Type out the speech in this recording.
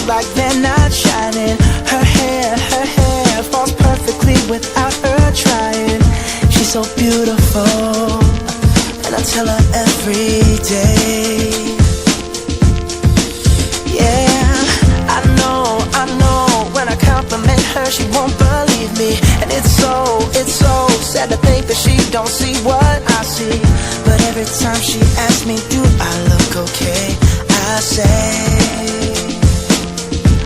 feels like they're not shining. Her hair falls perfectly without her trying. She's so beautiful, and I tell her every